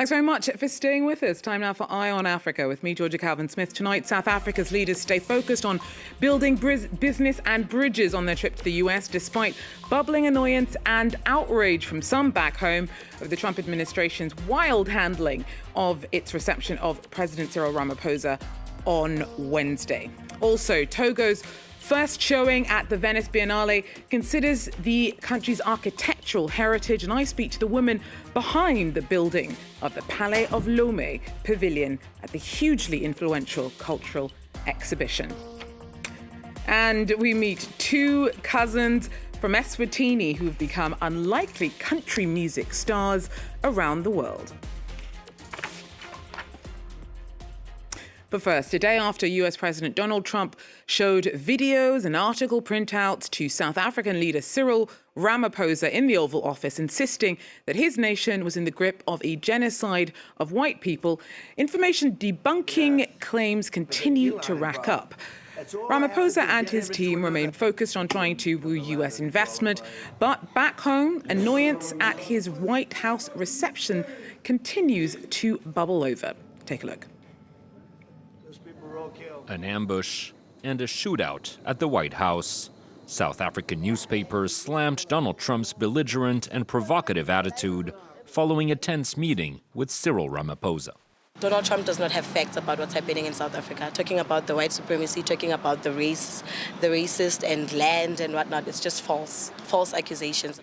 Thanks very much for staying with us. Time now for Eye on Africa with me, Georgia Calvin-Smith. Tonight, South Africa's leaders stay focused on building business and bridges on their trip to the US, despite bubbling annoyance and outrage from some back home over the Trump administration's wild handling of its reception of President Cyril Ramaphosa on Wednesday. Also, Togo's first showing at the Venice Biennale considers the country's architectural heritage, and I speak to the woman behind the building of the Palais of Lomé pavilion at the hugely influential cultural exhibition. And we meet two cousins from Eswatini who've become unlikely country music stars around the world. But first, a day after US President Donald Trump showed videos and article printouts to South African leader Cyril Ramaphosa in the Oval Office, insisting that his nation was in the grip of a genocide of white people, information debunking claims continue to rack up. Ramaphosa and his team remain focused on trying to woo US investment, but back home, annoyance at his White House reception continues to bubble over. Take a look. An ambush and a shootout at the White House. South African newspapers slammed Donald Trump's belligerent and provocative attitude following a tense meeting with Cyril Ramaphosa. Donald Trump does not have facts about what's happening in South Africa. Talking about the white supremacy, talking about the racist and land and whatnot, it's just false accusations.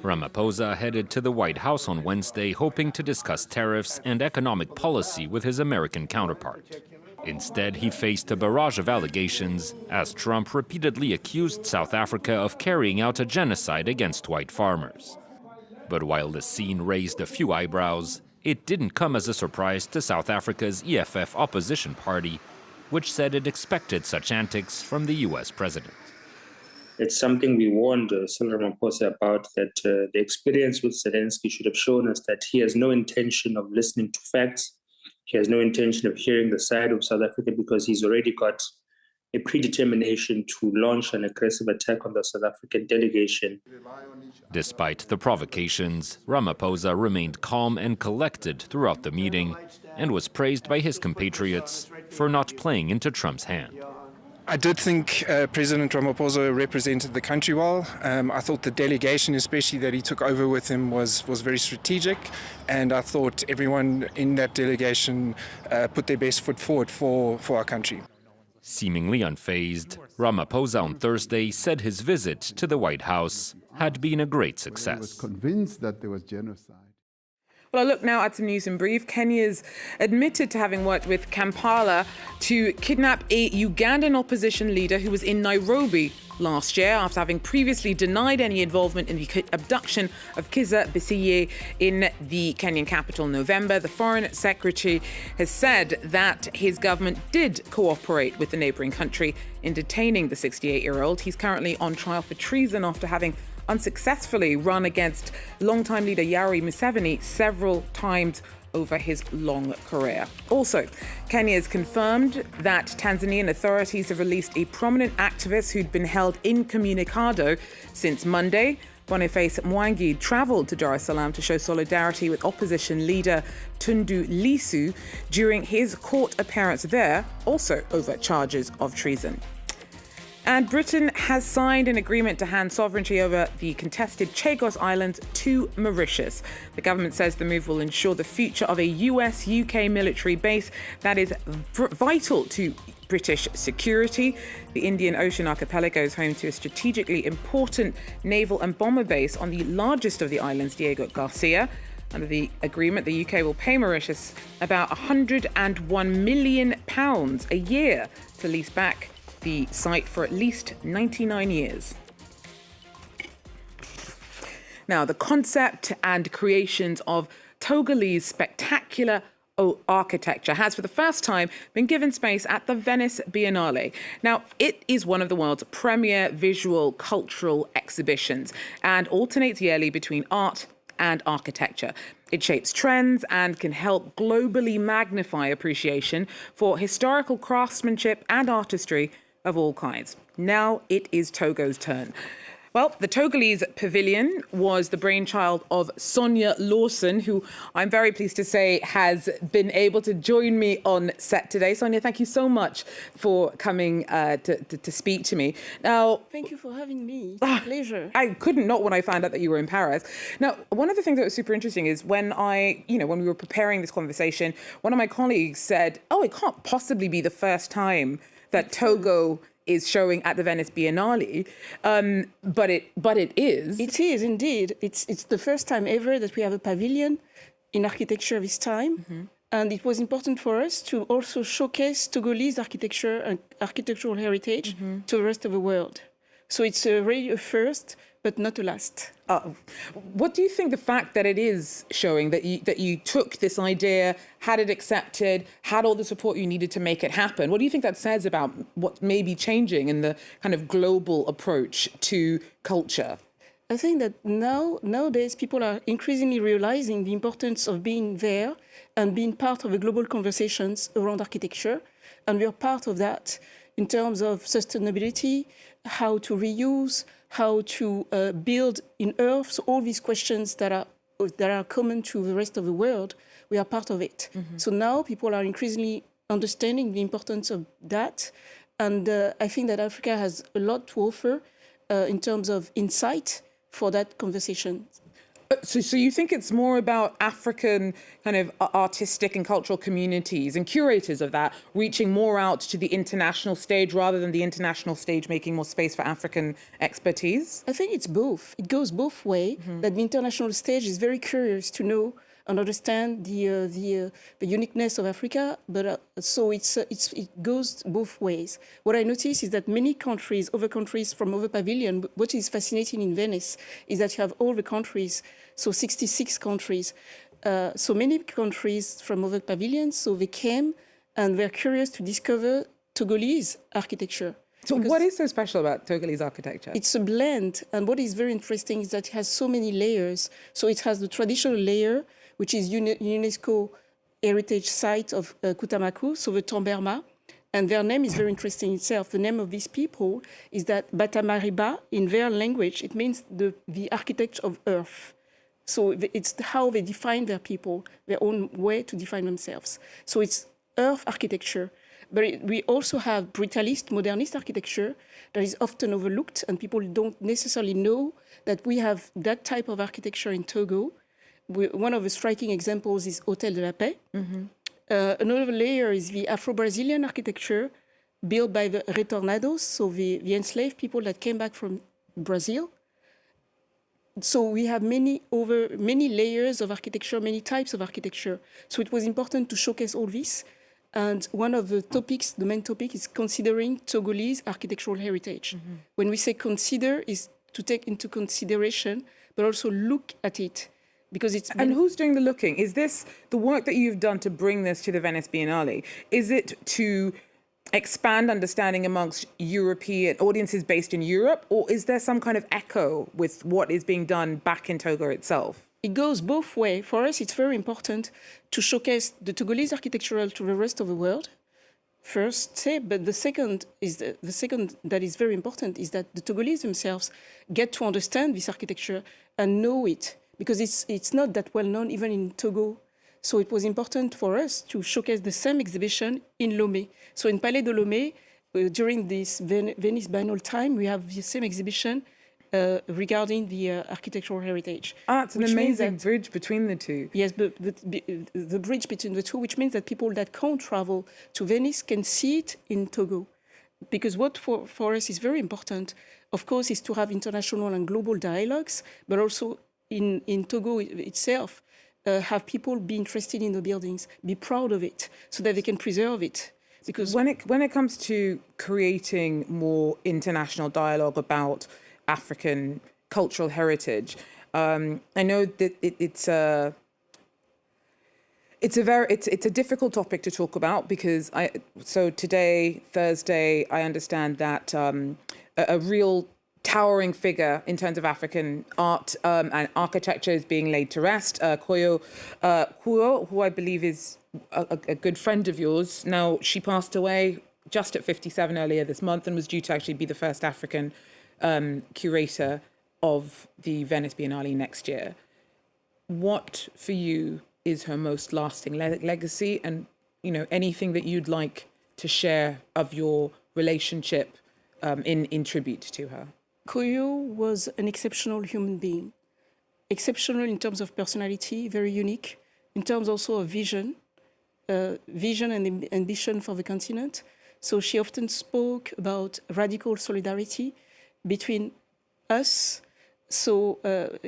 Ramaphosa headed to the White House on Wednesday, hoping to discuss tariffs and economic policy with his American counterpart. Instead, he faced a barrage of allegations as Trump repeatedly accused South Africa of carrying out a genocide against white farmers. But while the scene raised a few eyebrows, it didn't come as a surprise to South Africa's EFF opposition party, which said it expected such antics from the US president. It's something we warned Cyril Ramaphosa about, that the experience with Zelensky should have shown us that he has no intention of listening to facts. He has no intention of hearing the side of South Africa because he's already got a predetermination to launch an aggressive attack on the South African delegation. Despite the provocations, Ramaphosa remained calm and collected throughout the meeting and was praised by his compatriots for not playing into Trump's hand. I did think President Ramaphosa represented the country well. I thought the delegation, especially that he took over with him, was very strategic. And I thought everyone in that delegation put their best foot forward for our country. Seemingly unfazed, Ramaphosa on Thursday said his visit to the White House had been a great success. He was convinced that there was genocide. Well, I look now at some news in brief. Kenya's admitted to having worked with Kampala to kidnap a Ugandan opposition leader who was in Nairobi last year after having previously denied any involvement in the abduction of Kizza Besigye in the Kenyan capital in November. The Foreign Secretary has said that his government did cooperate with the neighbouring country in detaining the 68-year-old. He's currently on trial for treason after having unsuccessfully run against longtime leader Yoweri Museveni several times over his long career. Also, Kenya has confirmed that Tanzanian authorities have released a prominent activist who'd been held incommunicado since Monday. Boniface Mwangi travelled to Dar es Salaam to show solidarity with opposition leader Tundu Lissu during his court appearance there, also over charges of treason. And Britain has signed an agreement to hand sovereignty over the contested Chagos Islands to Mauritius. The government says the move will ensure the future of a US-UK military base that is vital to British security. The Indian Ocean archipelago is home to a strategically important naval and bomber base on the largest of the islands, Diego Garcia. Under the agreement, the UK will pay Mauritius about £101 million a year to lease back the site for at least 99 years. Now, the concept and creations of Togolese spectacular architecture has for the first time been given space at the Venice Biennale. Now, it is one of the world's premier visual cultural exhibitions and alternates yearly between art and architecture. It shapes trends and can help globally magnify appreciation for historical craftsmanship and artistry of all kinds. Now it is Togo's turn. Well, the Togolese pavilion was the brainchild of Sonia Lawson, who I'm very pleased to say has been able to join me on set today. Sonia, thank you so much for coming to speak to me. Now, thank you for having me. It's a pleasure. I couldn't not when I found out that you were in Paris. Now, one of the things that was super interesting is when when we were preparing this conversation, one of my colleagues said, "Oh, it can't possibly be the first time that Togo is showing at the Venice Biennale," but it is. It is indeed. It's the first time ever that we have a pavilion in architecture this time, and it was important for us to also showcase Togolese architecture and architectural heritage to the rest of the world. So it's really a first, but not a last. What do you think the fact that it is showing, that you took this idea, had it accepted, had all the support you needed to make it happen, what do you think that says about what may be changing in the kind of global approach to culture? I think that nowadays people are increasingly realizing the importance of being there and being part of the global conversations around architecture. And we are part of that in terms of sustainability, how to reuse, how to build in earth. So all these questions that are common to the rest of the world, we are part of it. So now people are increasingly understanding the importance of that. And I think that Africa has a lot to offer in terms of insight for that conversation. So you think it's more about African kind of artistic and cultural communities and curators of that reaching more out to the international stage rather than the international stage making more space for African expertise? I think it's both. It goes both ways, that the international stage is very curious to know and understand the uniqueness of Africa, but so it goes both ways. What I notice is that many countries, other countries from other pavilion, what is fascinating in Venice is that you have all the countries, so 66 countries, so many countries from other pavilions, so they came and were curious to discover Togolese architecture. So what is so special about Togolese architecture? It's a blend, and what is very interesting is that it has so many layers. So it has the traditional layer, which is UNESCO heritage site of Kutamaku, so the Tamberma. And their name is very interesting itself. The name of these people is that Batamariba, in their language, it means the architect of earth. So it's how they define their people, their own way to define themselves. So it's earth architecture. But we also have brutalist, modernist architecture that is often overlooked, and people don't necessarily know that we have that type of architecture in Togo. One of the striking examples is Hôtel de la Paix. Another layer is the Afro-Brazilian architecture built by the retornados, so the enslaved people that came back from Brazil. So we have many layers of architecture, many types of architecture. So it was important to showcase all this. And one of the topics, the main topic, is considering Togolese architectural heritage. When we say consider, is to take into consideration, but also look at it. And who's doing the looking? Is this the work that you've done to bring this to the Venice Biennale? Is it to expand understanding amongst European audiences based in Europe, or is there some kind of echo with what is being done back in Togo itself? It goes both ways. For us, it's very important to showcase the Togolese architecture to the rest of the world. First, but the second that is very important is that the Togolese themselves get to understand this architecture and know it, because it's not that well known even in Togo. So it was important for us to showcase the same exhibition in Lomé. So in Palais de Lomé, during this Venice Biennale time, we have the same exhibition regarding the architectural heritage. It's an amazing bridge between the two. Yes, but the bridge between the two, which means that people that can't travel to Venice can see it in Togo. Because what for us is very important, of course, is to have international and global dialogues, but also in Togo itself, have people be interested in the buildings, be proud of it, so that they can preserve it. Because when it comes to creating more international dialogue about African cultural heritage, I know that it's a difficult topic to talk about, because today, Thursday, I understand that a real towering figure in terms of African art and architecture is being laid to rest. Koyo, who I believe is a good friend of yours. Now, she passed away just at 57 earlier this month and was due to actually be the first African curator of the Venice Biennale next year. What for you is her most lasting legacy, and anything that you'd like to share of your relationship in tribute to her? Koyo was an exceptional human being, exceptional in terms of personality, very unique, in terms also of vision and ambition for the continent. So she often spoke about radical solidarity between us. So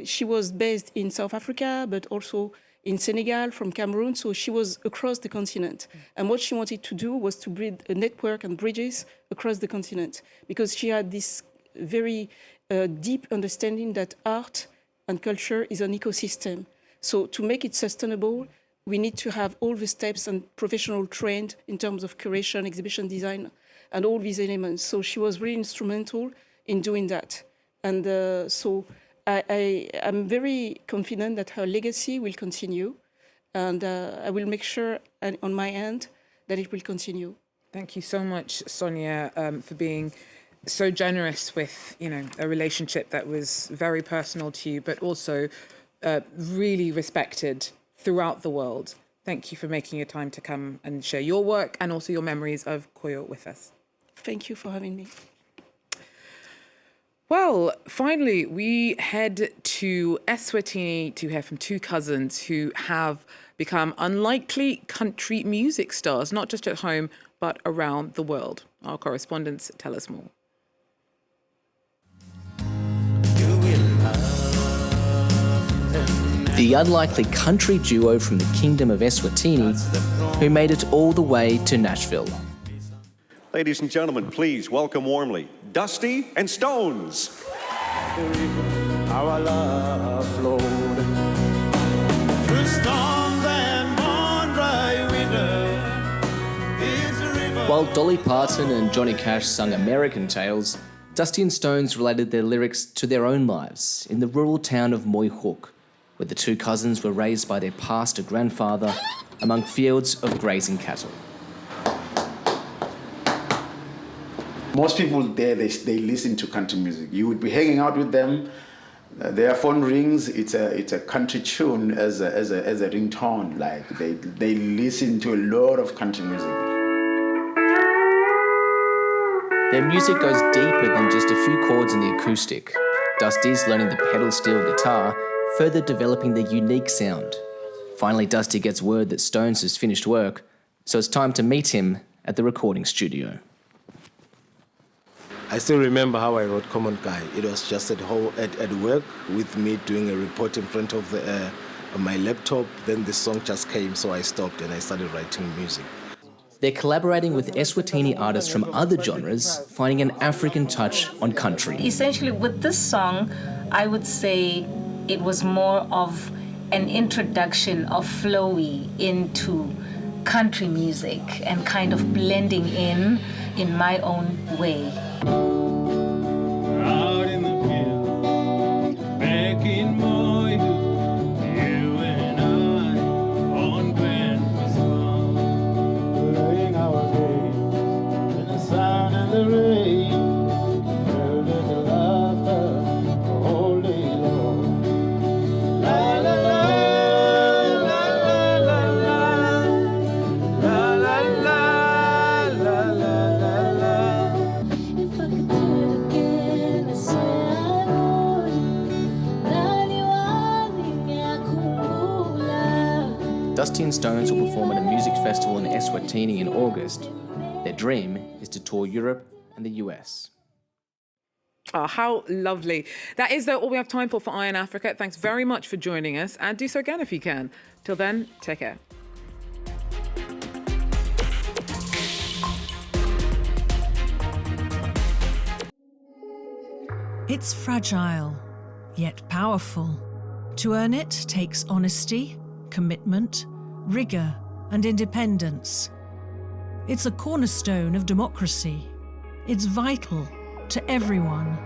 she was based in South Africa, but also in Senegal, from Cameroon. So she was across the continent. And what she wanted to do was to build a network and bridges across the continent, because she had this very deep understanding that art and culture is an ecosystem. So to make it sustainable, we need to have all the steps and professional trained in terms of curation, exhibition design, and all these elements. So she was really instrumental in doing that. And so I'm very confident that her legacy will continue. And I will make sure on my end that it will continue. Thank you so much, Sonia, for being so generous with, a relationship that was very personal to you, but also really respected throughout the world. Thank you for making your time to come and share your work and also your memories of Koyo with us. Thank you for having me. Well, finally, we head to Eswatini to hear from two cousins who have become unlikely country music stars, not just at home, but around the world. Our correspondents tell us more. The unlikely country duo from the Kingdom of Eswatini, who made it all the way to Nashville. Ladies and gentlemen, please welcome warmly Dusty and Stones. Our love flowed through storms and born dry winter. While Dolly Parton and Johnny Cash sung American tales, Dusty and Stones related their lyrics to their own lives in the rural town of Moyhook, where the two cousins were raised by their pastor grandfather among fields of grazing cattle. Most people there, they listen to country music. You would be hanging out with them, their phone rings, it's a country tune as a ringtone. Like they listen to a lot of country music. Their music goes deeper than just a few chords in the acoustic. Dusty's learning the pedal steel guitar, further developing their unique sound. Finally, Dusty gets word that Stones has finished work, so it's time to meet him at the recording studio. I still remember how I wrote Common Guy. It was just at work with me doing a report in front of my laptop. Then the song just came, so I stopped and I started writing music. They're collaborating with Eswatini artists from other genres, finding an African touch on country. Essentially, with this song, I would say it was more of an introduction of Flowy into country music and kind of blending in my own way. Out in the field, back in Moyhook, you and I on Grandma's farm, playing our games in the sun and the rain, heard the laughter the whole day long. La la la, la la la la, la la la, la la la. If I could do it again, I swear I would. Dusty and Stones will perform at a music festival in Eswatini in August. Their dream is to tour Europe and the US. Oh, how lovely. That is, though, all we have time for Eye on Africa. Thanks very much for joining us, and do so again if you can. Till then, take care. It's fragile, yet powerful. To earn it takes honesty, commitment, rigor, and independence. It's a cornerstone of democracy. It's vital to everyone.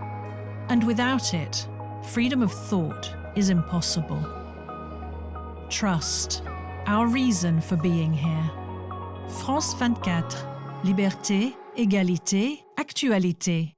And without it, freedom of thought is impossible. Trust, our reason for being here. France 24, liberté, égalité, actualité.